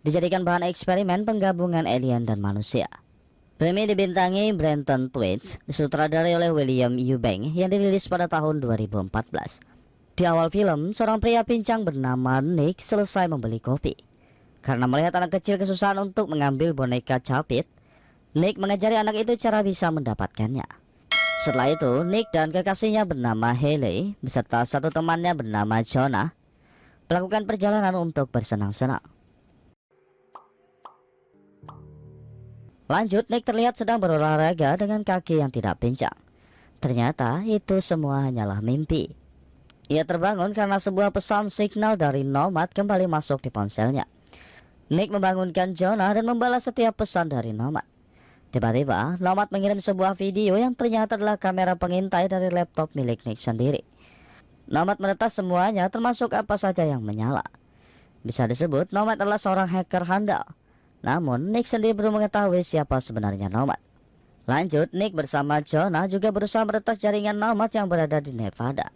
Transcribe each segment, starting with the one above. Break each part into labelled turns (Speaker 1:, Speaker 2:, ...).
Speaker 1: dijadikan bahan eksperimen penggabungan alien dan manusia. Film ini dibintangi Brenton Twitch, disutradarai oleh William Eubank yang dirilis pada tahun 2014. Di awal film, seorang pria pincang bernama Nick selesai membeli kopi. Karena melihat anak kecil kesusahan untuk mengambil boneka capit, Nick mengajari anak itu cara bisa mendapatkannya. Setelah itu, Nick dan kekasihnya bernama Haley beserta satu temannya bernama Jonah melakukan perjalanan untuk bersenang-senang. Lanjut, Nick terlihat sedang berolahraga dengan kaki yang tidak pincang. Ternyata itu semua hanyalah mimpi. Ia terbangun karena sebuah pesan signal dari Nomad kembali masuk di ponselnya. Nick membangunkan Jonah dan membalas setiap pesan dari Nomad. Tiba-tiba, Nomad mengirim sebuah video yang ternyata adalah kamera pengintai dari laptop milik Nick sendiri. Nomad meretas semuanya termasuk apa saja yang menyala. Bisa disebut Nomad adalah seorang hacker handal. Namun, Nick sendiri belum mengetahui siapa sebenarnya Nomad. Lanjut, Nick bersama Jonah juga berusaha meretas jaringan Nomad yang berada di Nevada.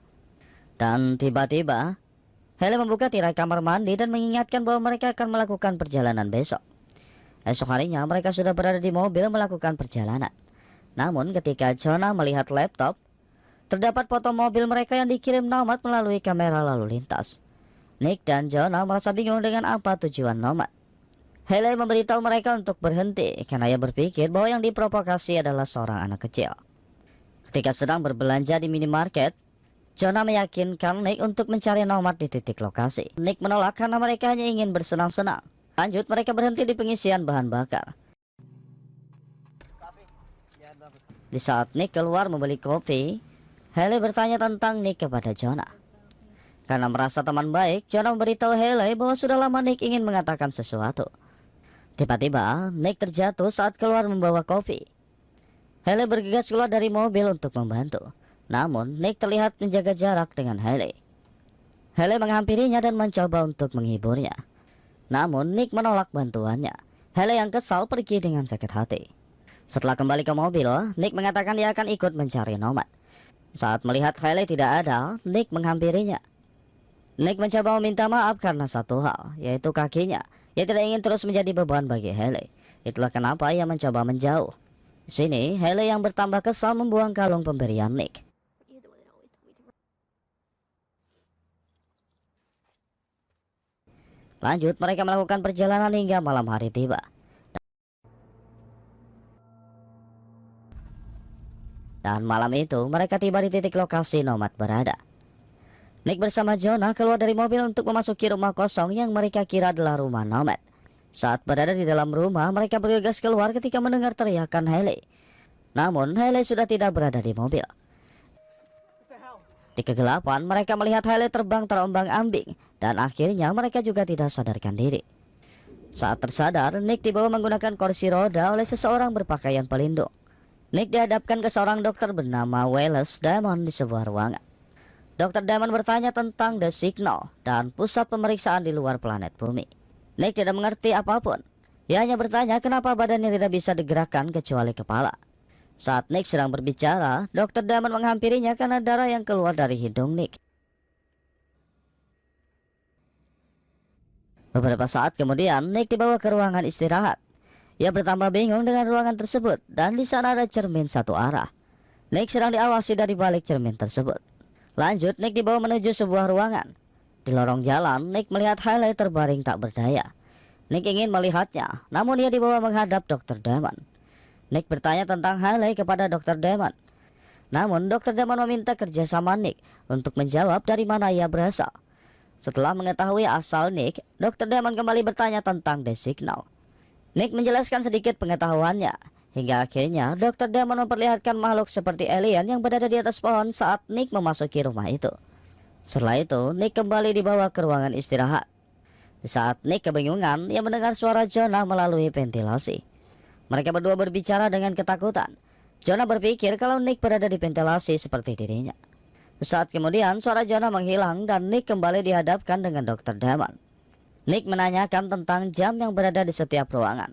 Speaker 1: Dan tiba-tiba, Haley membuka tirai kamar mandi dan mengingatkan bahwa mereka akan melakukan perjalanan besok. Esok harinya mereka sudah berada di mobil melakukan perjalanan. Namun ketika Jonah melihat laptop, terdapat foto mobil mereka yang dikirim Nomad melalui kamera lalu lintas. Nick dan Jonah merasa bingung dengan apa tujuan Nomad. Haley memberitahu mereka untuk berhenti karena ia berpikir bahwa yang diprovokasi adalah seorang anak kecil. Ketika sedang berbelanja di minimarket, Jonah meyakinkan Nick untuk mencari Nomad di titik lokasi. Nick menolak karena mereka hanya ingin bersenang-senang. Lanjut, mereka berhenti di pengisian bahan bakar. Di saat Nick keluar membeli kopi, Haley bertanya tentang Nick kepada Jonah. Karena merasa teman baik, Jonah memberitahu Haley bahwa sudah lama Nick ingin mengatakan sesuatu. Tiba-tiba, Nick terjatuh saat keluar membawa kopi. Haley bergegas keluar dari mobil untuk membantu. Namun, Nick terlihat menjaga jarak dengan Haley. Haley menghampirinya dan mencoba untuk menghiburnya. Namun, Nick menolak bantuannya. Haley yang kesal pergi dengan sakit hati. Setelah kembali ke mobil, Nick mengatakan dia akan ikut mencari Nomad. Saat melihat Haley tidak ada, Nick menghampirinya. Nick mencoba meminta maaf karena satu hal, yaitu kakinya. Ia tidak ingin terus menjadi beban bagi Haley. Itulah kenapa ia mencoba menjauh. Di sini, Haley yang bertambah kesal membuang kalung pemberian Nick. Lanjut, mereka melakukan perjalanan hingga malam hari tiba. Dan malam itu, mereka tiba di titik lokasi Nomad berada. Nick bersama Jonah keluar dari mobil untuk memasuki rumah kosong yang mereka kira adalah rumah Nomad. Saat berada di dalam rumah, mereka bergegas keluar ketika mendengar teriakan Haley. Namun, Haley sudah tidak berada di mobil. Di kegelapan, mereka melihat Haley terbang terombang-ambing, dan akhirnya mereka juga tidak sadarkan diri. Saat tersadar, Nick dibawa menggunakan kursi roda oleh seseorang berpakaian pelindung. Nick dihadapkan ke seorang dokter bernama Wallace Diamond di sebuah ruangan. Dr. Diamond bertanya tentang The Signal dan pusat pemeriksaan di luar planet bumi. Nick tidak mengerti apapun. Ia hanya bertanya kenapa badannya tidak bisa digerakkan kecuali kepala. Saat Nick sedang berbicara, Dr. Diamond menghampirinya karena darah yang keluar dari hidung Nick. Beberapa saat kemudian, Nick dibawa ke ruangan istirahat. Ia bertambah bingung dengan ruangan tersebut, dan di sana ada cermin satu arah. Nick sedang diawasi dari balik cermin tersebut. Lanjut, Nick dibawa menuju sebuah ruangan. Di lorong jalan, Nick melihat Haley terbaring tak berdaya. Nick ingin melihatnya, namun ia dibawa menghadap Dr. Diamond. Nick bertanya tentang Haley kepada Dr. Diamond. Namun, Dr. Diamond meminta kerjasama Nick untuk menjawab dari mana ia berasal. Setelah mengetahui asal Nick, Dr. Diamond kembali bertanya tentang The Signal. Nick menjelaskan sedikit pengetahuannya, hingga akhirnya Dr. Diamond memperlihatkan makhluk seperti alien yang berada di atas pohon saat Nick memasuki rumah itu. Setelah itu, Nick kembali dibawa ke ruangan istirahat. Di saat Nick kebingungan, ia mendengar suara Jonah melalui ventilasi. Mereka berdua berbicara dengan ketakutan. Jonah berpikir kalau Nick berada di ventilasi seperti dirinya. Saat kemudian suara Jonah menghilang dan Nick kembali dihadapkan dengan Dr. Diamond. Nick menanyakan tentang jam yang berada di setiap ruangan.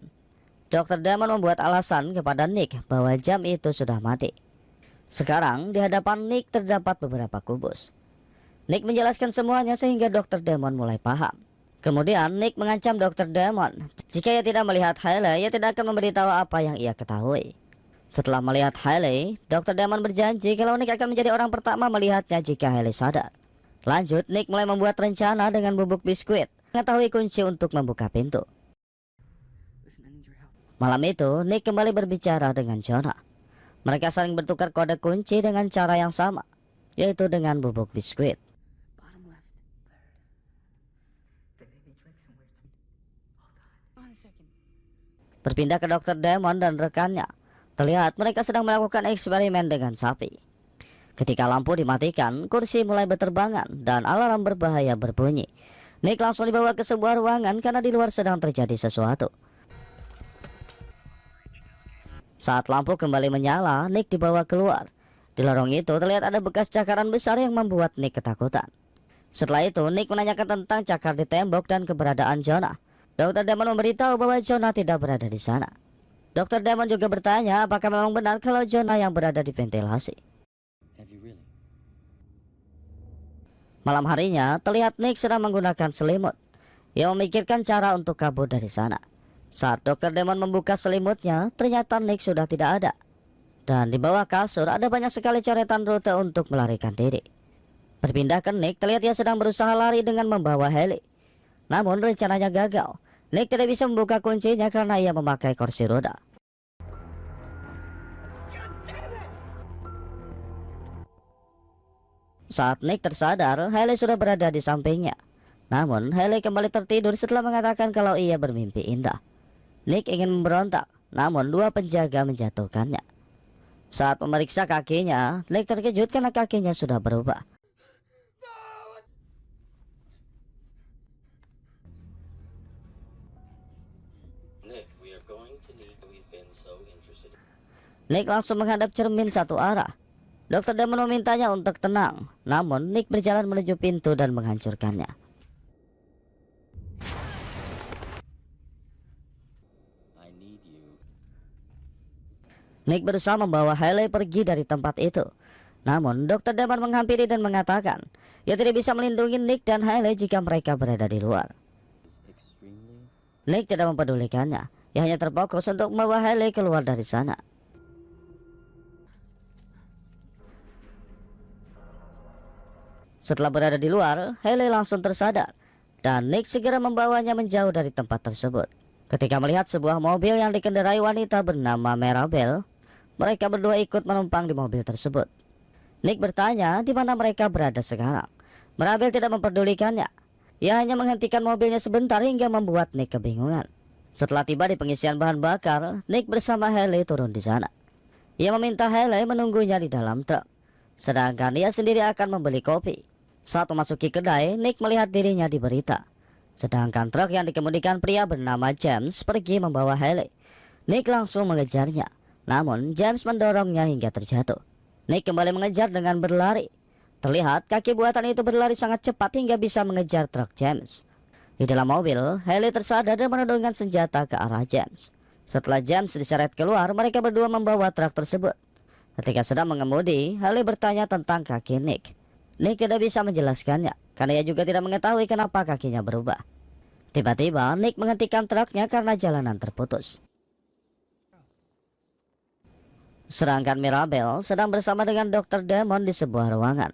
Speaker 1: Dr. Diamond membuat alasan kepada Nick bahwa jam itu sudah mati. Sekarang di hadapan Nick terdapat beberapa kubus. Nick menjelaskan semuanya sehingga Dr. Diamond mulai paham. Kemudian Nick mengancam Dr. Damon. Jika ia tidak melihat Hailey, ia tidak akan memberitahu apa yang ia ketahui. Setelah melihat Hailey, Dr. Damon berjanji kalau Nick akan menjadi orang pertama melihatnya jika Hailey sadar. Lanjut, Nick mulai membuat rencana dengan bubuk biskuit, mengetahui kunci untuk membuka pintu. Malam itu, Nick kembali berbicara dengan Jonah. Mereka saling bertukar kode kunci dengan cara yang sama, yaitu dengan bubuk biskuit. Berpindah ke Dr. Damon dan rekannya, terlihat mereka sedang melakukan eksperimen dengan sapi. Ketika lampu dimatikan, kursi mulai berterbangan dan alarm berbahaya berbunyi. Nick langsung dibawa ke sebuah ruangan karena di luar sedang terjadi sesuatu. Saat lampu kembali menyala, Nick dibawa keluar. Di lorong itu terlihat ada bekas cakaran besar yang membuat Nick ketakutan. Setelah itu, Nick menanyakan tentang cakar di tembok dan keberadaan Jonah. Dr. Damon memberitahu bahwa Jonah tidak berada di sana. Dr. Damon juga bertanya apakah memang benar kalau Jonah yang berada di ventilasi. Malam harinya, terlihat Nick sedang menggunakan selimut. Ia memikirkan cara untuk kabur dari sana. Saat Dr. Damon membuka selimutnya, ternyata Nick sudah tidak ada. Dan di bawah kasur ada banyak sekali coretan rute untuk melarikan diri. Berpindah ke Nick, terlihat ia sedang berusaha lari dengan membawa Hailey. Namun rencananya gagal. Nick tidak bisa membuka kuncinya karena ia memakai kursi roda. Saat Nick tersadar, Hailey sudah berada di sampingnya. Namun, Hailey kembali tertidur setelah mengatakan kalau ia bermimpi indah. Nick ingin memberontak, namun dua penjaga menjatuhkannya. Saat memeriksa kakinya, Nick terkejut karena kakinya sudah berubah. Nick langsung menghadap cermin satu arah. Dr. Damon memintanya untuk tenang, namun Nick berjalan menuju pintu dan menghancurkannya. Nick berusaha membawa Hailey pergi dari tempat itu. Namun Dr. Damon menghampiri dan mengatakan ia tidak bisa melindungi Nick dan Hailey jika mereka berada di luar. Nick tidak mempedulikannya. Ia hanya terfokus untuk membawa Hailey keluar dari sana. Setelah berada di luar, Hailey langsung tersadar dan Nick segera membawanya menjauh dari tempat tersebut. Ketika melihat sebuah mobil yang dikendarai wanita bernama Mirabel, mereka berdua ikut menumpang di mobil tersebut. Nick bertanya di mana mereka berada sekarang. Mirabel tidak memperdulikannya. Ia hanya menghentikan mobilnya sebentar hingga membuat Nick kebingungan. Setelah tiba di pengisian bahan bakar, Nick bersama Hailey turun di sana. Ia meminta Hailey menunggunya di dalam truk, sedangkan ia sendiri akan membeli kopi. Saat memasuki kedai, Nick melihat dirinya di berita. Sedangkan truk yang dikemudikan pria bernama James pergi membawa Hailey. Nick langsung mengejarnya. Namun James mendorongnya hingga terjatuh. Nick kembali mengejar dengan berlari. Terlihat kaki buatan itu berlari sangat cepat hingga bisa mengejar truk James. Di dalam mobil, Hailey tersadar dan menodongkan senjata ke arah James. Setelah James diseret keluar, mereka berdua membawa truk tersebut. Ketika sedang mengemudi, Hailey bertanya tentang kaki Nick. Nick tidak bisa menjelaskannya, karena ia juga tidak mengetahui kenapa kakinya berubah. Tiba-tiba, Nick menghentikan truknya karena jalanan terputus. Sedangkan Mirabel sedang bersama dengan Dr. Damon di sebuah ruangan.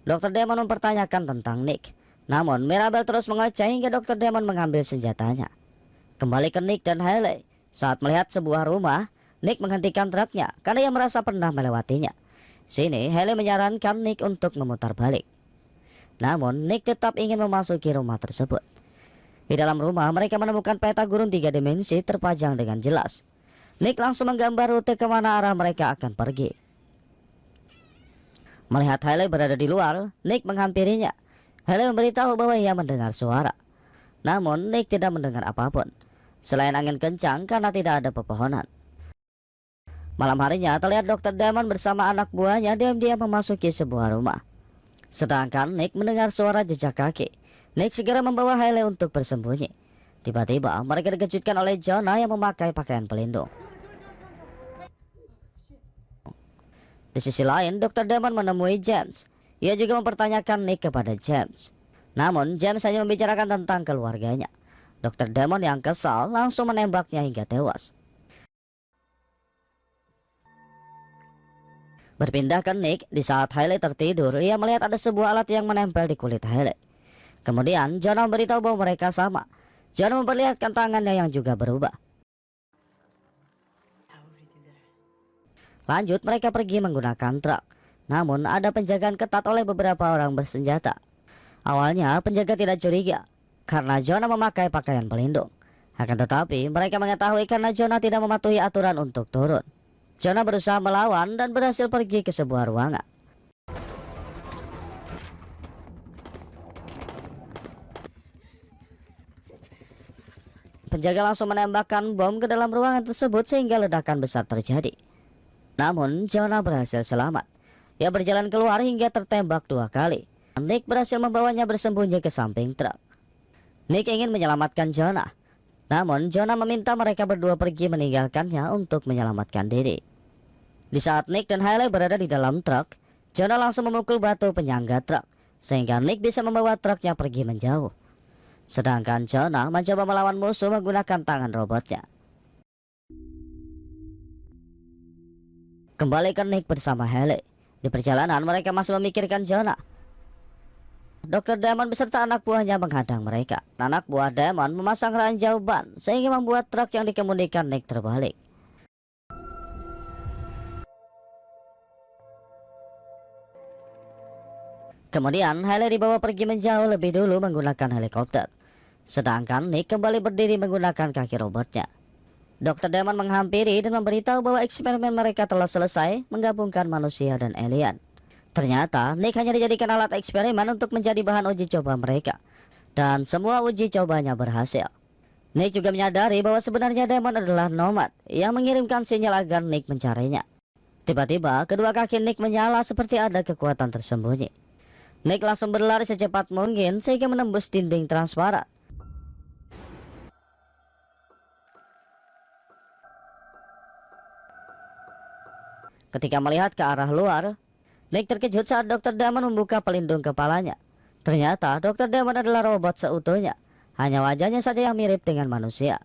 Speaker 1: Dr. Damon mempertanyakan tentang Nick. Namun, Mirabel terus mengoceh hingga Dr. Damon mengambil senjatanya. Kembali ke Nick dan Hailey. Saat melihat sebuah rumah, Nick menghentikan truknya karena ia merasa pernah melewatinya. Sini, Hailey menyarankan Nick untuk memutar balik. Namun, Nick tetap ingin memasuki rumah tersebut. Di dalam rumah, mereka menemukan peta gurun 3 dimensi terpajang dengan jelas. Nick langsung menggambar rute kemana arah mereka akan pergi. Melihat Hailey berada di luar, Nick menghampirinya. Hailey memberitahu bahwa ia mendengar suara. Namun, Nick tidak mendengar apapun, selain angin kencang karena tidak ada pepohonan. Malam harinya, terlihat Dr. Damon bersama anak buahnya diam-diam memasuki sebuah rumah. Sedangkan Nick mendengar suara jejak kaki. Nick segera membawa Hailey untuk bersembunyi. Tiba-tiba, mereka dikejutkan oleh Jonah yang memakai pakaian pelindung. Di sisi lain, Dr. Damon menemui James. Ia juga mempertanyakan Nick kepada James. Namun James hanya membicarakan tentang keluarganya. Dr. Damon yang kesal langsung menembaknya hingga tewas. Berpindah ke Nick, di saat Hailey tertidur, ia melihat ada sebuah alat yang menempel di kulit Hailey. Kemudian Jonah memberitahu bahwa mereka sama. Jonah memperlihatkan tangannya yang juga berubah. Lanjut, mereka pergi menggunakan truk. Namun ada penjagaan ketat oleh beberapa orang bersenjata. Awalnya penjaga tidak curiga karena Jonah memakai pakaian pelindung. Akan tetapi mereka mengetahui karena Jonah tidak mematuhi aturan untuk turun. Jonah berusaha melawan dan berhasil pergi ke sebuah ruangan. Penjaga langsung menembakkan bom ke dalam ruangan tersebut sehingga ledakan besar terjadi. Namun Jonah berhasil selamat. Ia berjalan keluar hingga tertembak 2 kali. Nick berhasil membawanya bersembunyi ke samping truk. Nick ingin menyelamatkan Jonah. Namun Jonah meminta mereka berdua pergi meninggalkannya untuk menyelamatkan diri. Di saat Nick dan Hailey berada di dalam truk, Jonah langsung memukul batu penyangga truk, sehingga Nick bisa membawa truknya pergi menjauh. Sedangkan Jonah mencoba melawan musuh menggunakan tangan robotnya. Kembali ke Nick bersama Hailey. Di perjalanan mereka masih memikirkan Jonah. Dr. Damon beserta anak buahnya menghadang mereka. Anak buah Damon memasang ranjau ban sehingga membuat truk yang dikemudikan Nick terbalik. Kemudian Hailey dibawa pergi menjauh lebih dulu menggunakan helikopter. Sedangkan Nick kembali berdiri menggunakan kaki robotnya. Dr. Damon menghampiri dan memberitahu bahwa eksperimen mereka telah selesai menggabungkan manusia dan alien. Ternyata Nick hanya dijadikan alat eksperimen untuk menjadi bahan uji coba mereka. Dan semua uji cobanya berhasil. Nick juga menyadari bahwa sebenarnya Damon adalah nomad yang mengirimkan sinyal agar Nick mencarinya. Tiba-tiba kedua kaki Nick menyala seperti ada kekuatan tersembunyi. Nick langsung berlari secepat mungkin sehingga menembus dinding transparan. Ketika melihat ke arah luar, Nick terkejut saat Dr. Damon membuka pelindung kepalanya. Ternyata Dr. Damon adalah robot seutuhnya, hanya wajahnya saja yang mirip dengan manusia.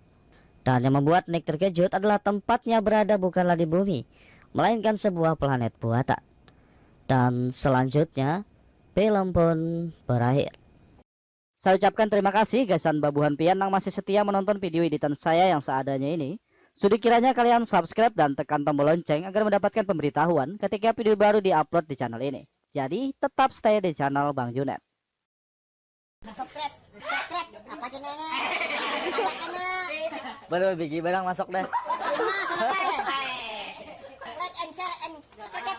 Speaker 1: Dan yang membuat Nick terkejut adalah tempatnya berada bukanlah di bumi, melainkan sebuah planet buatan. Dan selanjutnya film pun berakhir. Saya ucapkan terima kasih gasan babuhan pian yang masih setia menonton video editan saya yang seadanya ini. Sudi kiranya kalian subscribe dan tekan tombol lonceng agar mendapatkan pemberitahuan ketika video baru diupload di channel ini. Jadi tetap stay di channel Bang Junet.
Speaker 2: Subscribe apa channelnya?
Speaker 1: Baru bikin barang masuk deh.
Speaker 2: Like and share and subscribe.